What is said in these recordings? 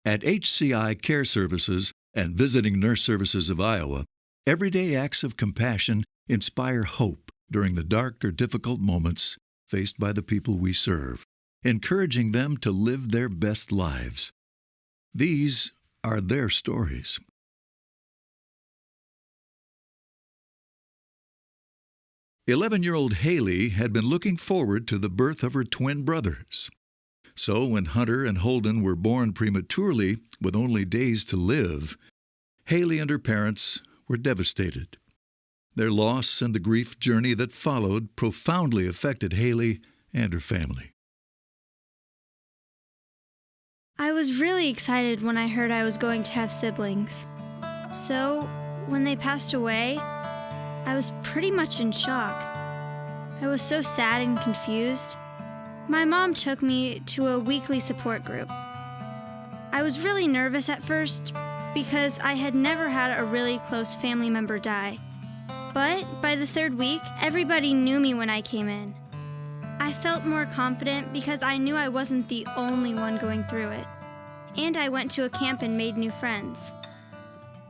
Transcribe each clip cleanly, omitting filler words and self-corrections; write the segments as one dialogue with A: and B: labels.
A: At HCI Care Services and Visiting Nurse Services of Iowa, everyday acts of compassion inspire hope during the dark or difficult moments faced by the people we serve, encouraging them to live their best lives. These are their stories. "11-year-old Haley had been looking forward to the birth of her twin brothers. So when Hunter and Holden were born prematurely with only days to live, Haley and her parents were devastated. Their loss and the grief journey that followed profoundly affected Haley and her family.
B: I was really excited when I heard I was going to have siblings. So, when they passed away, I was pretty much in shock. I was so sad and confused. My mom took me to a weekly support group. I was really nervous at first because I had never had a really close family member die. But by the third week, everybody knew me when I came in. I felt more confident because I knew I wasn't the only one going through it. And I went to a camp and made new friends.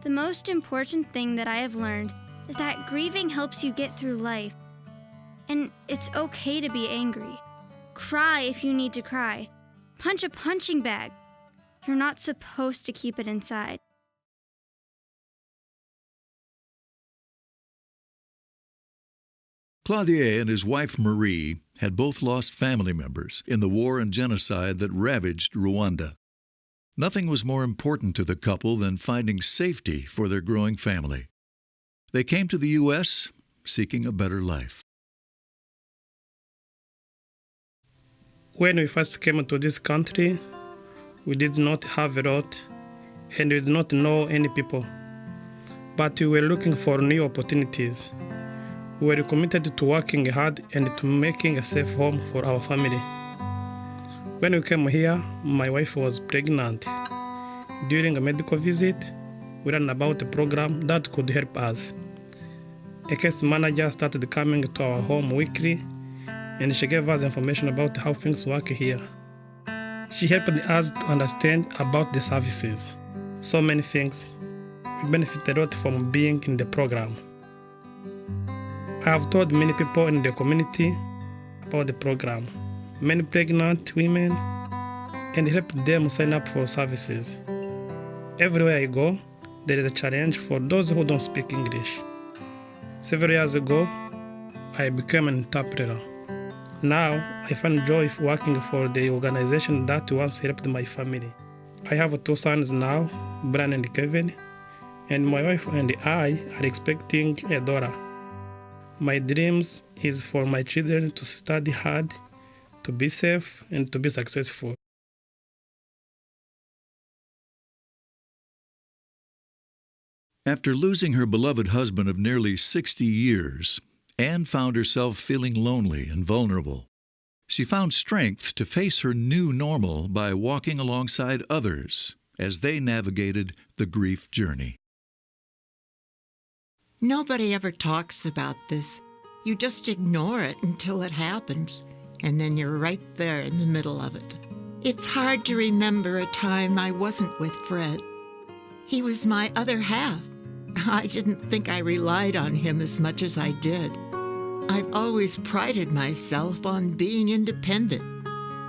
B: The most important thing that I have learned is that grieving helps you get through life. And it's okay to be angry. Cry if you need to cry. Punch a punching bag. You're not supposed to keep it inside.
A: Claudier and his wife Marie had both lost family members in the war and genocide that ravaged Rwanda. Nothing was more important to the couple than finding safety for their growing family. They came to the U.S. seeking a better life.
C: When we first came to this country, we did not have a lot and we did not know any people. But we were looking for new opportunities. We were committed to working hard and to making a safe home for our family. When we came here, my wife was pregnant. During a medical visit, we learned about a program that could help us. A case manager started coming to our home weekly, and she gave us information about how things work here. She helped us to understand about the services. So many things. We benefit a lot from being in the program. I have told many people in the community about the program, many pregnant women, and helped them sign up for services. Everywhere I go, there is a challenge for those who don't speak English. Several years ago, I became an interpreter. Now, I find joy working for the organization that once helped my family. I have 2 sons now, Brian and Kevin, and my wife and I are expecting a daughter. My dreams is for my children to study hard, to be safe, and to be successful.
A: After losing her beloved husband of nearly 60 years, Anne found herself feeling lonely and vulnerable. She found strength to face her new normal by walking alongside others as they navigated the grief journey.
D: Nobody ever talks about this. You just ignore it until it happens, and then you're right there in the middle of it. It's hard to remember a time I wasn't with Fred. He was my other half. I didn't think I relied on him as much as I did. I've always prided myself on being independent.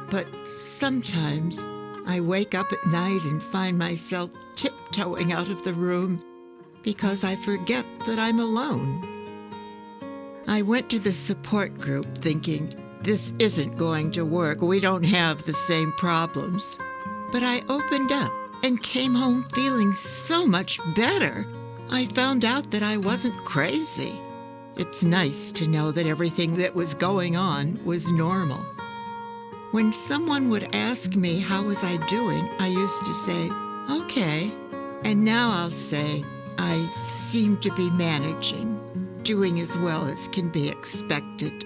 D: But sometimes I wake up at night and find myself tiptoeing out of the room because I forget that I'm alone. I went to the support group thinking, this isn't going to work. We don't have the same problems. But I opened up and came home feeling so much better. I found out that I wasn't crazy. It's nice to know that everything that was going on was normal. When someone would ask me how was I doing, I used to say, okay. And now I'll say, I seem to be managing, doing as well as can be expected.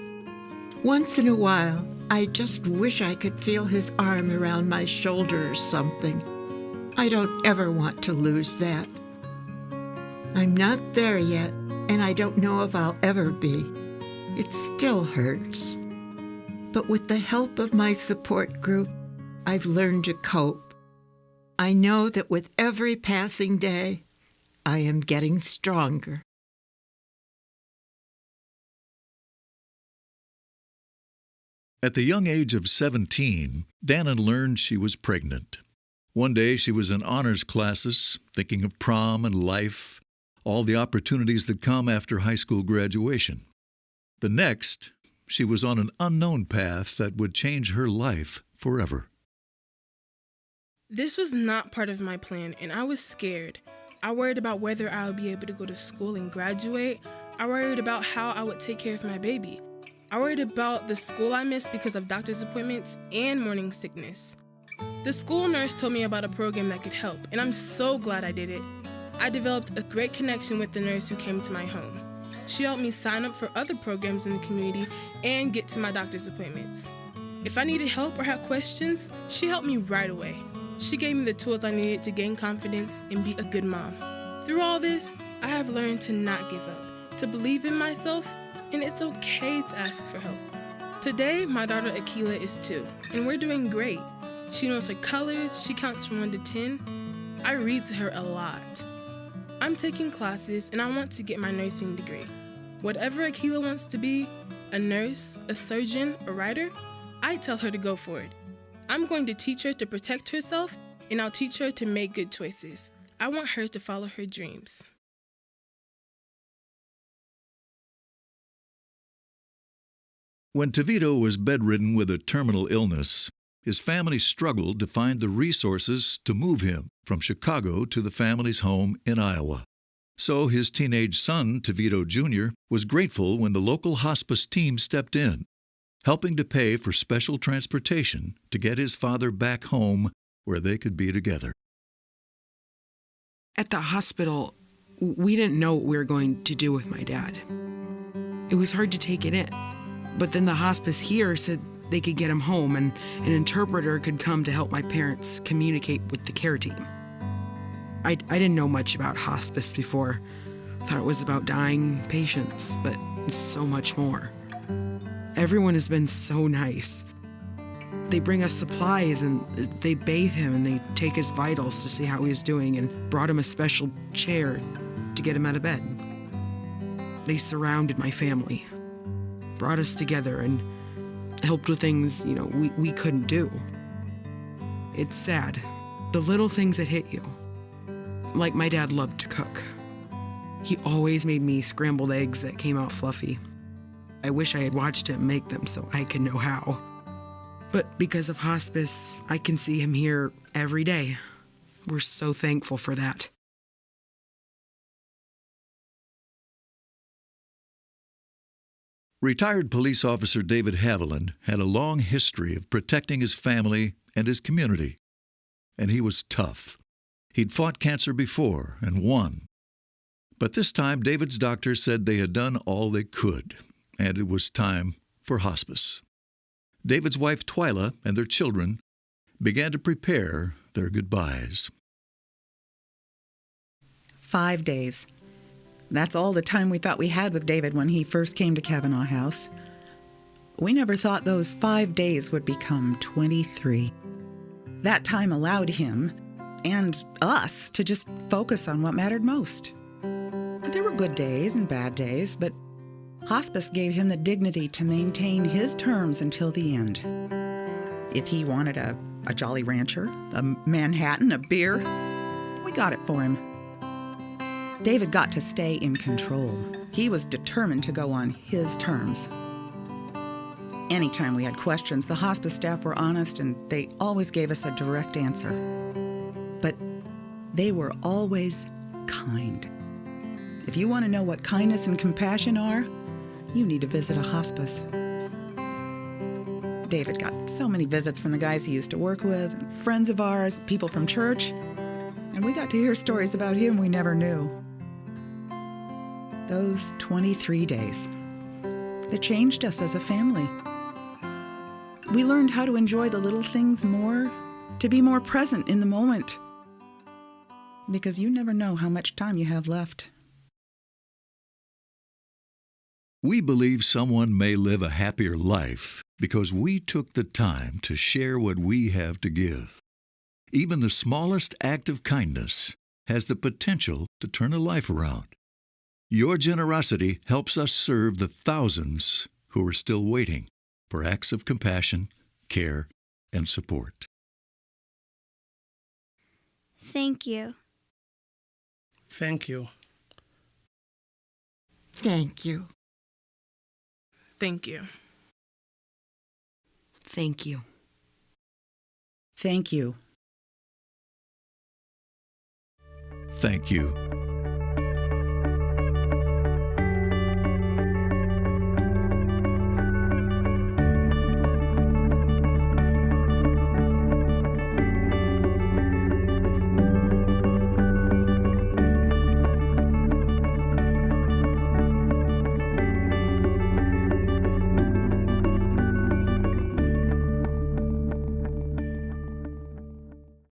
D: Once in a while, I just wish I could feel his arm around my shoulder or something. I don't ever want to lose that. I'm not there yet, and I don't know if I'll ever be. It still hurts. But with the help of my support group, I've learned to cope. I know that with every passing day, I am getting stronger.
A: At the young age of 17, Dana learned she was pregnant. One day she was in honors classes, thinking of prom and life, all the opportunities that come after high school graduation. The next, she was on an unknown path that would change her life forever.
E: This was not part of my plan, and I was scared. I worried about whether I would be able to go to school and graduate. I worried about how I would take care of my baby. I worried about the school I missed because of doctor's appointments and morning sickness. The school nurse told me about a program that could help, and I'm so glad I did it. I developed a great connection with the nurse who came to my home. She helped me sign up for other programs in the community and get to my doctor's appointments. If I needed help or had questions, she helped me right away. She gave me the tools I needed to gain confidence and be a good mom. Through all this, I have learned to not give up, to believe in myself, and it's okay to ask for help. Today, my daughter Akila is 2, and we're doing great. She knows her colors, she counts from 1 to 10. I read to her a lot. I'm taking classes, and I want to get my nursing degree. Whatever Akila wants to be, a nurse, a surgeon, a writer, I tell her to go for it. I'm going to teach her to protect herself, and I'll teach her to make good choices. I want her to follow her dreams.
A: When Tevito was bedridden with a terminal illness, his family struggled to find the resources to move him from Chicago to the family's home in Iowa. So his teenage son, Tevito Jr., was grateful when the local hospice team stepped in, helping to pay for special transportation to get his father back home where they could be together.
F: At the hospital, we didn't know what we were going to do with my dad. It was hard to take it in. But then the hospice here said they could get him home and an interpreter could come to help my parents communicate with the care team. I didn't know much about hospice before. Thought it was about dying patients, but it's so much more. Everyone has been so nice. They bring us supplies and they bathe him and they take his vitals to see how he's doing and brought him a special chair to get him out of bed. They surrounded my family, brought us together and helped with things, we couldn't do. It's sad, the little things that hit you. Like my dad loved to cook. He always made me scrambled eggs that came out fluffy. I wish I had watched him make them so I could know how. But because of hospice, I can see him here every day. We're so thankful for that.
A: Retired police officer David Haviland had a long history of protecting his family and his community. And he was tough. He'd fought cancer before and won. But this time, David's doctor said they had done all they could, and it was time for hospice. David's wife, Twyla, and their children began to prepare their goodbyes.
G: 5 days. That's all the time we thought we had with David when he first came to Kavanaugh House. We never thought those 5 days would become 23. That time allowed him and us to just focus on what mattered most. But there were good days and bad days, but hospice gave him the dignity to maintain his terms until the end. If he wanted a Jolly Rancher, a Manhattan, a beer, we got it for him. David got to stay in control. He was determined to go on his terms. Anytime we had questions, the hospice staff were honest and they always gave us a direct answer. But they were always kind. If you want to know what kindness and compassion are, you need to visit a hospice. David got so many visits from the guys he used to work with, friends of ours, people from church, and we got to hear stories about him we never knew. Those 23 days, they changed us as a family. We learned how to enjoy the little things more, to be more present in the moment, because you never know how much time you have left.
A: We believe someone may live a happier life because we took the time to share what we have to give. Even the smallest act of kindness has the potential to turn a life around. Your generosity helps us serve the thousands who are still waiting for acts of compassion, care, and support.
B: Thank you.
C: Thank you.
D: Thank you.
E: Thank you.
F: Thank you.
G: Thank you.
A: Thank you.